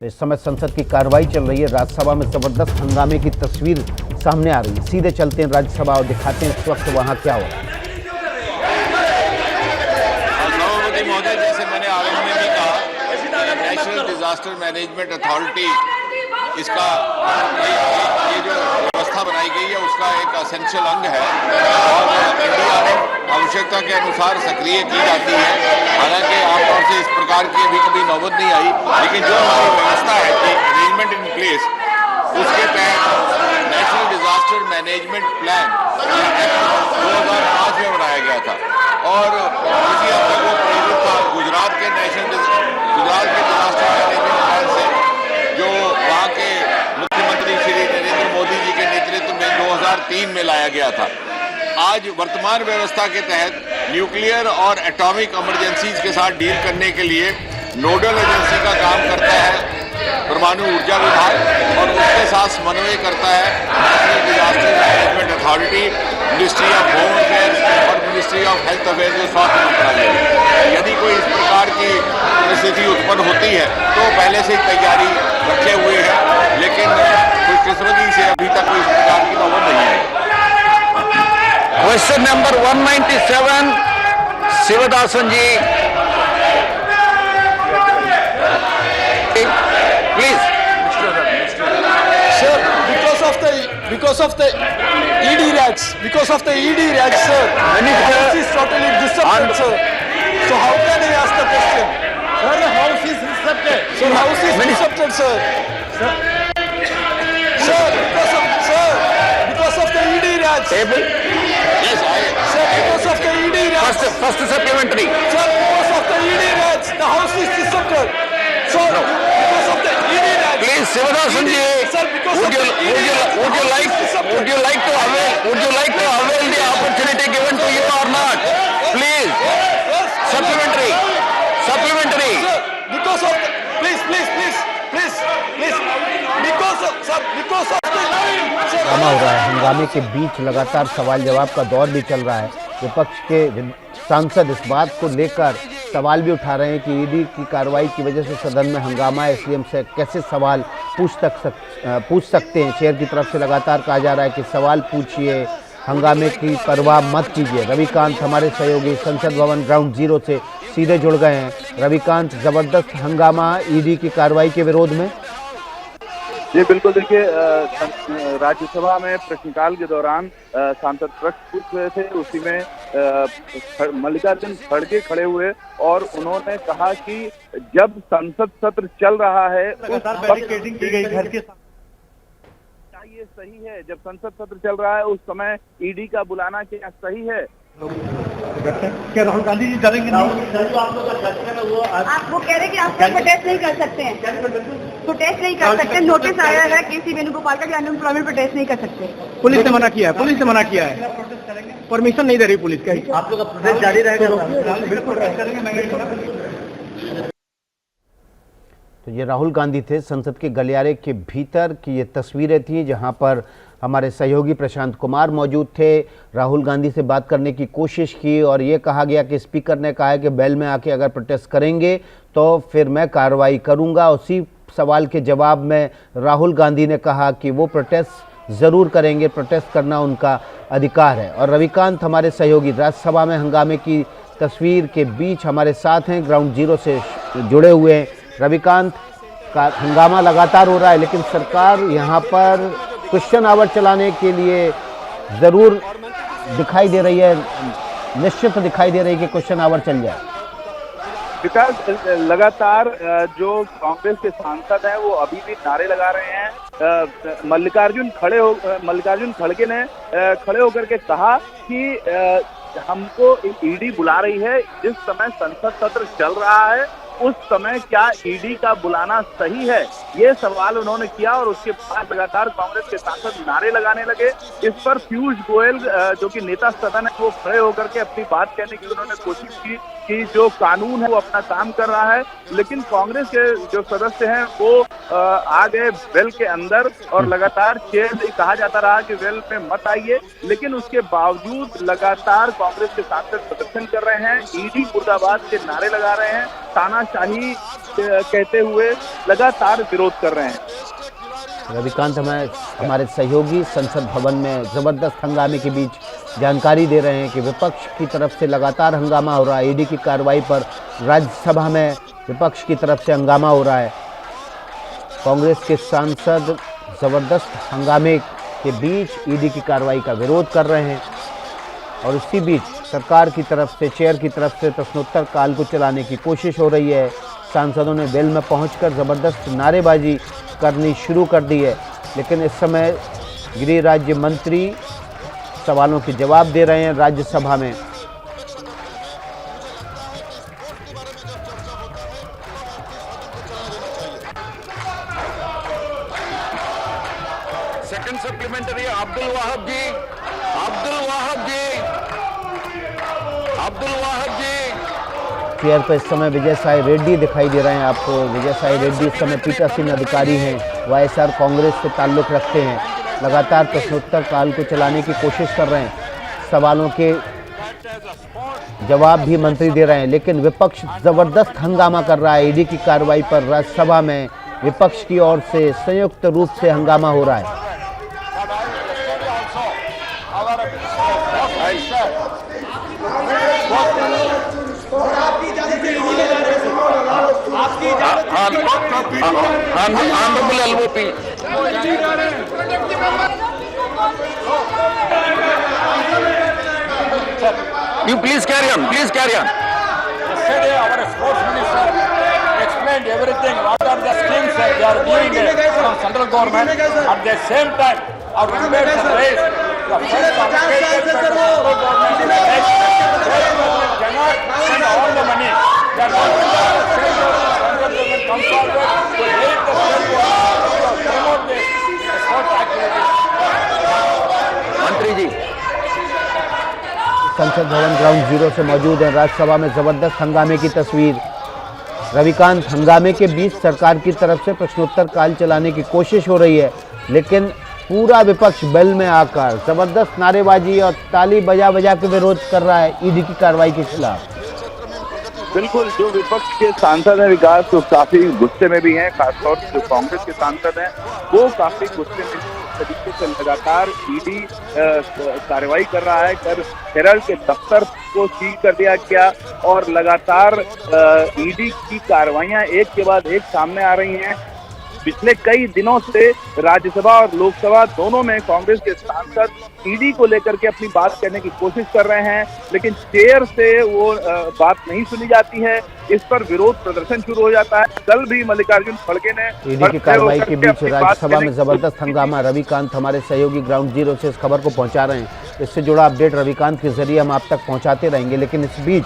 इस समय संसद की कार्रवाई चल रही है। राज्यसभा में जबरदस्त हंगामे की तस्वीर सामने आ रही है। सीधे चलते हैं राज्यसभा और दिखाते हैं इस वक्त वहां क्या हो रहा है। सभापति महोदय, जैसे मैंने आरंभ में भी कहा, नेशनल डिजास्टर मैनेजमेंट अथॉरिटी इसका ये जो व्यवस्था बनाई गई है उसका एक असेंशियल अंग है और एनडीआरएफ आवश्यकता के अनुसार सक्रिय की जाती है। हालांकि आमतौर से इस प्रकार की अभी कभी नौबत नहीं आई, लेकिन जो हमारी व्यवस्था है कि अरेंजमेंट इन प्लेस, उसके तहत नेशनल डिजास्टर मैनेजमेंट प्लान 2005 में बनाया गया था और किसी हद तक वो प्रेरित था गुजरात के डिजास्टर मैनेजमेंट प्लान से, जो वहाँ के मुख्यमंत्री श्री नरेंद्र मोदी जी के नेतृत्व में 2003 में लाया गया था। आज वर्तमान व्यवस्था के तहत न्यूक्लियर और एटॉमिक इमरजेंसीज के साथ डील करने के लिए नोडल एजेंसी का काम करता है परमाणु ऊर्जा विभाग और उसके साथ समन्वय करता है national disaster management authority, ministry of home affairs और मिनिस्ट्री ऑफ हेल्थ अफेयर्स, जो स्वास्थ्य मंत्रालय। यदि कोई इस प्रकार की परिस्थिति उत्पन्न होती है तो पहले से तैयारी रखे हुए है, लेकिन खुशकिस्मती से अभी तक कोई इस प्रकार की नौबत नहीं है। Question number 197, Shivadasan ji, please. Sir, because of the ED rats, sir. House is totally disrupted, sir. So how can I ask the question? Sir, the house is disrupted. So house is disrupted, sir. Sir, because of the ED rats. Table. Yes, Sir, because of the ED rats. First supplementary. Sir, because of the ED rats, the house is disrupted. So because of the ED rats. Please, Shivadas ji, Sir, because would of the ED rats, you the like house is disrupted. would you like to avail the opportunity given to you or not? Please, supplementary. Sir, because of the, please, because of the, sir, हंगामा हो रहा है। हंगामे के बीच लगातार सवाल जवाब का दौर भी चल रहा है। विपक्ष के सांसद इस बात को लेकर सवाल भी उठा रहे हैं कि ईडी की कार्रवाई की वजह से सदन में हंगामा है, इसलिए हमसे कैसे सवाल पूछ सकते हैं। चेयर की तरफ से लगातार कहा जा रहा है कि सवाल पूछिए, हंगामे की परवाह मत कीजिए। रविकांत हमारे सहयोगी संसद भवन ग्राउंड जीरो से सीधे जुड़ गए हैं। रविकांत, जबरदस्त हंगामा ईडी की कार्रवाई के विरोध में। जी बिल्कुल, देखिए राज्यसभा में प्रश्नकाल के दौरान सांसद प्रश्न पूछ रहे थे, उसी में मल्लिकार्जुन खड़गे खड़े हुए और उन्होंने कहा कि जब संसद सत्र चल रहा है उस बैरिकेडिंग की गई घर के क्या ये सही है? जब संसद सत्र चल रहा है उस समय ईडी का बुलाना क्या सही है? क्या राहुल गांधी जी डरेंगे नहीं? आप वो कह रहे हैं कि आप प्रोटेस्ट नहीं कर सकते हैं, प्रोटेस्ट नहीं कर सकते। नोटिस आया है केसी वेणुगोपाल का कि अनएम्प्लॉयमेंट प्रोटेस्ट नहीं कर सकते। पुलिस ने मना किया है, परमिशन नहीं दे रही पुलिस का। आप लोग का प्रोटेस्ट जारी रहेगा? बिल्कुल करेंगे। तो ये राहुल गांधी थे। संसद के गलियारे के भीतर की ये तस्वीरें थी जहां पर हमारे सहयोगी प्रशांत कुमार मौजूद थे। राहुल गांधी से बात करने की कोशिश की और ये कहा गया कि स्पीकर ने कहा है कि बेल में आके अगर प्रोटेस्ट करेंगे तो फिर मैं कार्रवाई करूंगा। उसी सवाल के जवाब में राहुल गांधी ने कहा कि वो प्रोटेस्ट ज़रूर करेंगे, प्रोटेस्ट करना उनका अधिकार है। और रविकांत हमारे सहयोगी राज्यसभा में हंगामे की तस्वीर के बीच हमारे साथ हैं, ग्राउंड जीरो से जुड़े हुए हैं। रविकांत, का हंगामा लगातार हो रहा है, लेकिन सरकार यहाँ पर क्वेश्चन आवर चलाने के लिए ज़रूर दिखाई दे रही है, निश्चित दिखाई दे रही है कि क्वेश्चन आवर चल जाए। विकास, लगातार जो कांग्रेस के सांसद हैं वो अभी भी नारे लगा रहे हैं। मल्लिकार्जुन खड़गे ने खड़े होकर के कहा कि हमको ईडी बुला रही है। जिस समय संसद सत्र चल रहा है उस समय क्या ईडी का बुलाना सही है, ये सवाल उन्होंने किया और उसके बाद लगातार कांग्रेस के सांसद नारे लगाने लगे। इस पर पीयूष गोयल जो कि नेता सदन है वो खड़े होकर के अपनी बात कहने की उन्होंने कोशिश की कि जो कानून है वो अपना काम कर रहा है, लेकिन कांग्रेस के जो सदस्य हैं वो आ गए वेल के अंदर और लगातार चेयर से कहा जाता रहा कि वेल में मत आइए, लेकिन उसके बावजूद लगातार कांग्रेस के सांसद प्रदर्शन कर रहे हैं, ईडी मुर्दाबाद के नारे लगा रहे हैं तानाशाही कहते हुए लगातार विरोध कर रहे हैं। रविकांत हमारे सहयोगी संसद भवन में जबरदस्त हंगामे के बीच जानकारी दे रहे हैं कि विपक्ष की तरफ से लगातार हंगामा हो रहा है। ईडी की कार्रवाई पर राज्यसभा में विपक्ष की तरफ से हंगामा हो रहा है। कांग्रेस के सांसद जबरदस्त हंगामे के बीच ईडी की कार्रवाई का विरोध कर रहे हैं और इसी बीच सरकार की तरफ से, चेयर की तरफ से प्रश्नोत्तर काल को चलाने की कोशिश हो रही है। सांसदों ने वेल में पहुंचकर जबरदस्त नारेबाजी करनी शुरू कर दी है, लेकिन इस समय गृह राज्य मंत्री सवालों के जवाब दे रहे हैं राज्यसभा में। सेकंड सप्लीमेंट्री अब्दुल वाहब जी, अब्दुल वाहब जी, अब्दुल वाहब जी। चेयर पर इस समय विजय साई रेड्डी दिखाई दे रहे हैं आपको। विजय साई रेड्डी इस समय पीठासीन अधिकारी हैं, वाईएसआर कांग्रेस से ताल्लुक़ रखते हैं। लगातार प्रश्नोत्तर काल को चलाने की कोशिश कर रहे हैं, सवालों के जवाब भी मंत्री दे रहे हैं, लेकिन विपक्ष जबरदस्त हंगामा कर रहा है। ईडी की कार्रवाई पर राज्यसभा में विपक्ष की ओर से संयुक्त रूप से हंगामा हो रहा है। Honorable LOP. You please carry on. Please carry on. Yesterday, our sports minister explained everything. What are the schemes that they are giving from central government? At the same time, our debates are raised. The first obligation that the central government makes, state government cannot spend all the money. They are not going to state government, central government comes forward to aid the state government to promote this sport activities. मंत्री जी, संसद भवन ground zero से मौजूद है। राज्यसभा में जबरदस्त हंगामे की तस्वीर। रविकांत, हंगामे के बीच सरकार की तरफ से प्रश्नोत्तर काल चलाने की कोशिश हो रही है, लेकिन पूरा विपक्ष बेल में आकर जबरदस्त नारेबाजी और ताली बजा बजा के विरोध कर रहा है ईडी की कार्रवाई के खिलाफ। बिल्कुल, जो विपक्ष के सांसद हैं विकास, तो काफी गुस्से में भी हैं। खासतौर से जो कांग्रेस के सांसद हैं वो काफी गुस्से में तरीके से लगातार ईडी कार्रवाई कर रहा है। कर हेराल्ड के दफ्तर को सील कर दिया गया और लगातार ईडी की कार्रवाइयां एक के बाद एक सामने आ रही हैं। पिछले कई दिनों से राज्यसभा और लोकसभा दोनों में कांग्रेस के सांसद ईडी को लेकर के अपनी बात करने की कोशिश कर रहे हैं, लेकिन चेयर से वो बात नहीं सुनी जाती है। इस पर विरोध प्रदर्शन शुरू हो जाता है। कल भी मल्लिकार्जुन खड़गे ने ईडी की कार्रवाई के बीच राज्यसभा में जबरदस्त हंगामा। रविकांत हमारे सहयोगी ग्राउंड जीरो से इस खबर को पहुंचा रहे हैं। इससे जुड़ा अपडेट रविकांत के जरिए हम आप तक पहुंचाते रहेंगे, लेकिन इस बीच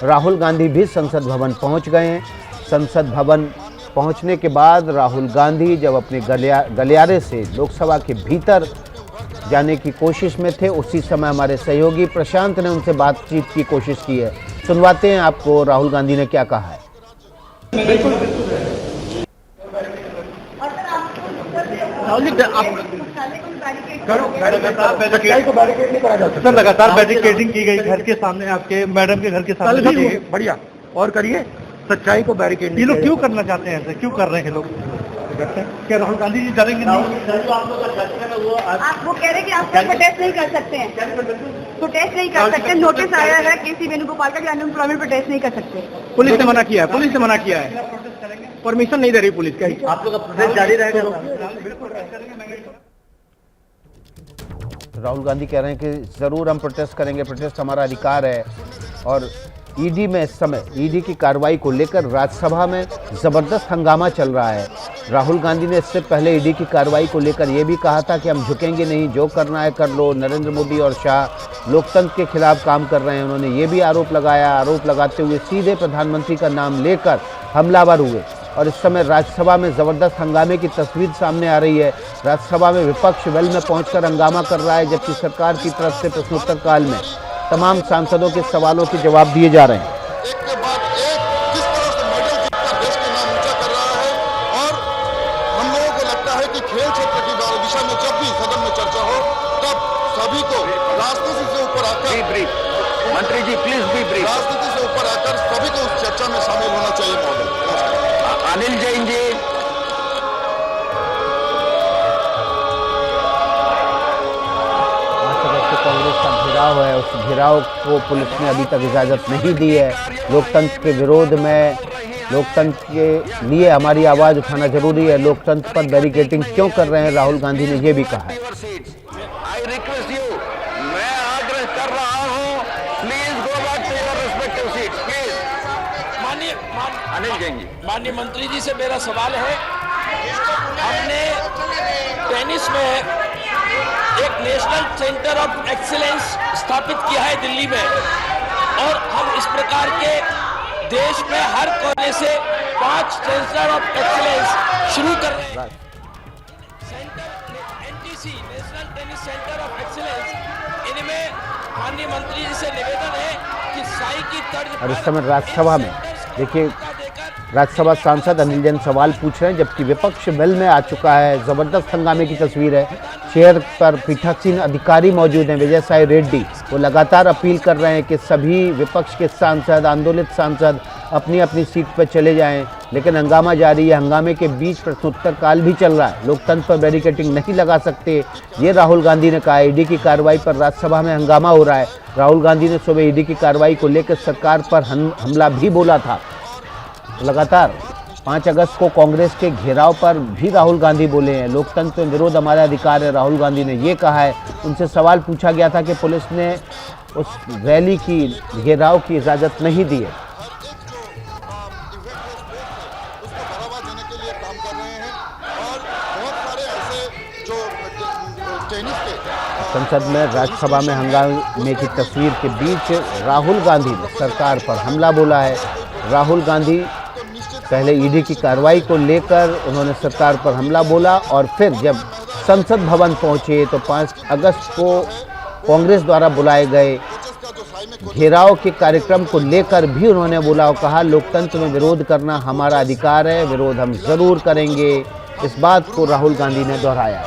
राहुल गांधी भी संसद भवन पहुंच गए हैं। संसद भवन पहुंचने के बाद राहुल गांधी जब अपने गलियारे से लोकसभा के भीतर जाने की कोशिश में थे, उसी समय हमारे सहयोगी प्रशांत ने उनसे बातचीत की कोशिश की है। सुनवाते हैं आपको राहुल गांधी ने क्या कहा है। सर, लगातार बैरिकेडिंग की गई घर के सामने, आपके मैडम के घर के सामने। बढ़िया, और करिए, सच्चाई को बैरिकेड। ये लोग क्यों करना चाहते हैं ऐसे, क्यों कर रहे हैं लोग? क्या राहुल गांधी जी डरेंगे नहीं? आप वो कह रहे हैं कि आप प्रोटेस्ट नहीं कर सकते हैं, प्रोटेस्ट नहीं कर सकते। नोटिस आया है केसी वेणुगोपाल का कि अनएम्प्लॉयमेंट प्रोटेस्ट नहीं कर सकते। पुलिस ने मना किया है, पुलिस ने मना किया है, परमिशन नहीं दे रही पुलिस। क्या आप लोग का प्रोटेस्ट जारी रहेगा? राहुल गांधी कह रहे हैं कि जरूर हम प्रोटेस्ट करेंगे, प्रोटेस्ट हमारा अधिकार है। और ईडी में इस समय ईडी की कार्रवाई को लेकर राज्यसभा में जबरदस्त हंगामा चल रहा है। राहुल गांधी ने इससे पहले ईडी की कार्रवाई को लेकर यह भी कहा था कि हम झुकेंगे नहीं, जो करना है कर लो। नरेंद्र मोदी और शाह लोकतंत्र के खिलाफ काम कर रहे हैं। उन्होंने ये भी आरोप लगाया, आरोप लगाते हुए सीधे प्रधानमंत्री का नाम लेकर हमलावर हुए। और इस समय राज्यसभा में जबरदस्त हंगामे की तस्वीर सामने आ रही है। राज्यसभा में विपक्ष वेल में पहुंचकर हंगामा कर रहा है, जबकि सरकार की तरफ से प्रश्नोत्तर काल में तमाम सांसदों के सवालों के जवाब दिए जा रहे हैं। एक के बाद एक किस तरह से मेडल जीतकर देश के नाम ऊंचा कर रहा है। और हम लोगों को लगता है कि खेल क्षेत्र की दिशा में जब भी सदन में चर्चा हो, तब सभी को राजनीति से ऊपर आकर मंत्री जी प्लीज बी ब्रीफ। राजनीति से ऊपर आकर सभी को उस चर्चा में शामिल होना चाहिए महोदय। नमस्कार। अनिल जैन जी। कांग्रेस का घेराव है, उस घेराव को पुलिस ने अभी तक इजाजत नहीं दी है। लोकतंत्र के विरोध में, लोकतंत्र के लिए हमारी आवाज उठाना जरूरी है। लोकतंत्र पर बैरिकेडिंग क्यों कर रहे हैं, राहुल गांधी ने ये भी कहा है। आई रिक्वेस्ट यू, मैं आग्रह कर रहा हूं, please go back to your respective seats please. Anil Jain ji. माननीय मंत्री जी से मेरा सवाल है, हमने टेनिस में एक नेशनल सेंटर ऑफ एक्सीलेंस स्थापित किया है दिल्ली में, और हम इस प्रकार के देश में हर कोने से 5 सेंटर ऑफ एक्सीलेंस शुरू कर रहे हैं। NTC, national tennis centre of excellence, इनमें माननीय मंत्री जी से निवेदन है कि साई की तर्ज और इस समय राज्यसभा में देखिए, राज्यसभा सांसद अनिल जैन सवाल पूछ रहे हैं, जबकि विपक्ष वेल में आ चुका है। जबरदस्त हंगामे की तस्वीर है। चेयर पर पीठासीन अधिकारी मौजूद हैं, विजय साई रेड्डी। वो लगातार अपील कर रहे हैं कि सभी विपक्ष के सांसद, आंदोलित सांसद अपनी अपनी सीट पर चले जाएं, लेकिन हंगामा जारी है। हंगामे के बीच प्रश्नोत्तर काल भी चल रहा है। लोकतंत्र पर बैरिकेडिंग नहीं लगा सकते, ये राहुल गांधी ने कहा। ईडी की कार्रवाई पर राज्यसभा में हंगामा हो रहा है। राहुल गांधी ने सुबह ईडी की कार्रवाई को लेकर सरकार पर हमला भी बोला था। लगातार 5 अगस्त को कांग्रेस के घेराव पर भी राहुल गांधी बोले हैं। लोकतंत्र में विरोध हमारा अधिकार है, राहुल गांधी ने ये कहा है। उनसे सवाल पूछा गया था कि पुलिस ने उस रैली की, घेराव की इजाज़त नहीं दी है। उसको बढ़ावा देने के लिए काम कर रहे हैं और बहुत सारे ऐसे जो टेनिस के संसद में, राज्यसभा में हंगामे की तस्वीर के बीच राहुल गांधी ने सरकार पर हमला बोला है। राहुल गांधी पहले ईडी की कार्रवाई को लेकर उन्होंने सरकार पर हमला बोला, और फिर जब संसद भवन पहुंचे तो 5 अगस्त को कांग्रेस द्वारा बुलाए गए घेराव के कार्यक्रम को लेकर भी उन्होंने बोला और कहा, लोकतंत्र में विरोध करना हमारा अधिकार है, विरोध हम जरूर करेंगे। इस बात को राहुल गांधी ने दोहराया।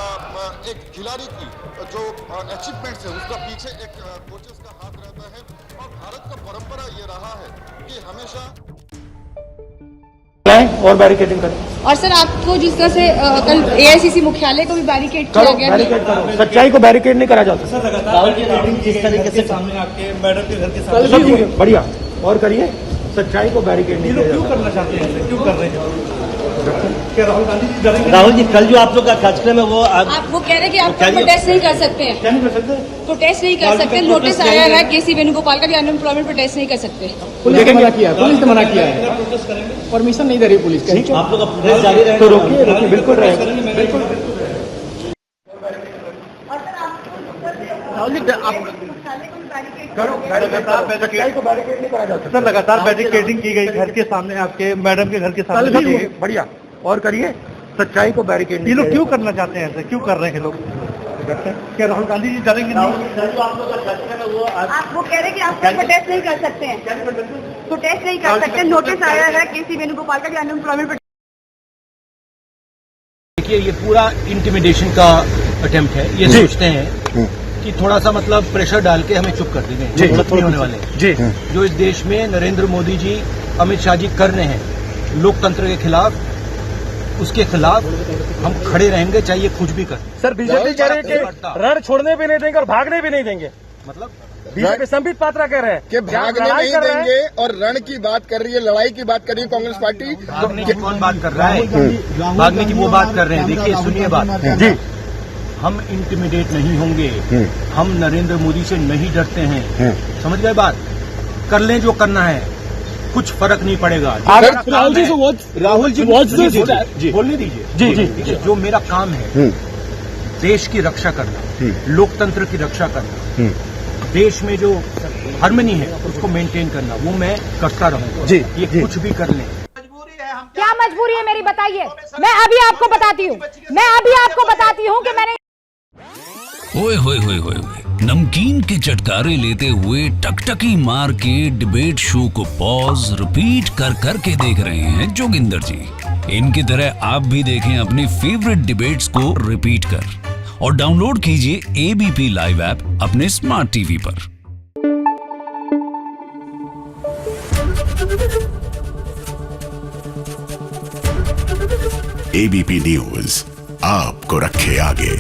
एक खिलाड़ी की जो अचीवमेंट्स है उसका पीछे एक कोचेस का हाथ रहता है, और भारत का परंपरा ये रहा है कि हमेशा और बैरिकेडिंग करें। और सर, आपको जिस तरह से कल एआईसीसी मुख्यालय को भी बैरिकेड किया गया, बैरिकेड करो। सच्चाई को बैरिकेड नहीं करा जाता। सर लगातार जिस तरीके से सामने आपके मैडम के घर के सामने, बढ़िया, और करिए। सच्चाई को बैरिकेड नहीं किया जाता। क्यों करना चाहते हैं, क्यों कर रहे हैं? क्या राहुल गांधी जी डरेंगे? राहुल जी, कल जो आप लोग का कार्यक्रम है वो आप वो कह रहे हैं कि आप प्रोटेस्ट नहीं कर सकते हैं। क्या नहीं कर सकते? प्रोटेस्ट नहीं कर सकते। नोटिस आया है केसी वेणुगोपाल का कि अनएम्प्लॉयमेंट प्रोटेस्ट नहीं कर सकते। पुलिस ने क्या किया? पुलिस ने मना किया है, परमिशन नहीं दे रही पुलिस। आप लोग का प्रोटेस्ट जारी रहेगा? तो रोकिए, रोकिए, बिल्कुल रहेगा, बिल्कुल। राहुल जी, आप करो, सच्चाई को बैरिकेड नहीं करा जाता। सर लगातार बैरिकेडिंग की गई घर के सामने, आपके मैडम के घर के सामने, बढ़िया, और करिए। सच्चाई को बैरिकेड। ये लोग क्यों करना चाहते हैं ऐसे, क्यों कर रहे हैं लोग? क्या राहुल गांधी जी डरेंगे? आप वो कह रहे हैं कि आप प्रोटेस्ट नहीं कर सकते हैं। प्रोटेस्ट नहीं कर सकते। नोटिस आया है केसी वेणुगोपाल का कि अनएम्प्लॉयमेंट। देखिए, ये पूरा इंटिमिडेशन का अटेम्प्ट है। ये सोचते हैं कि थोड़ा सा मतलब प्रेशर डाल के हमें चुप कर देंगे, गलत नहीं होने वाले जी। जो इस देश में नरेंद्र मोदी जी, अमित शाह जी कर रहे हैं लोकतंत्र के खिलाफ, उसके खिलाफ हम खड़े रहेंगे, चाहे कुछ भी कर। सर बीजेपी कह रहे हैं कि रण छोड़ने भी नहीं देंगे और भागने भी नहीं देंगे। मतलब बीजेपी संबित पात्रा कह रहे हैं कि भागने नहीं देंगे, और रण की बात कर रही है, लड़ाई की बात कर रही है कांग्रेस पार्टी। भागने की कौन बात कर रहा है? भागने की वो बात कर रहे हैं। देखिए, सुनिए बात जी, हम इंटिमिडेट नहीं होंगे, हम नरेंद्र मोदी से नहीं डरते हैं। समझ गए बात? कर लें जो करना है, कुछ फर्क नहीं पड़ेगा। राहुल जी बोलने दीजिए। जी, जो मेरा काम है, देश की रक्षा करना, लोकतंत्र की रक्षा करना, देश में जो हार्मनी है उसको मेंटेन करना, वो मैं करता रहूंगा। ये कुछ भी कर लें। क्या मजबूरी है मेरी, बताइए। मैं अभी आपको बताती हूँ कि मैंने ओए होए होए होए, नमकीन के चटकारे लेते हुए टकटकी मार के डिबेट शो को पॉज रिपीट कर करके देख रहे हैं जोगिंदर जी। इनकी तरह आप भी देखें अपनी फेवरेट डिबेट्स को रिपीट कर, और डाउनलोड कीजिए एबीपी लाइव ऐप अपने स्मार्ट टीवी पर। एबीपी न्यूज आपको रखे आगे।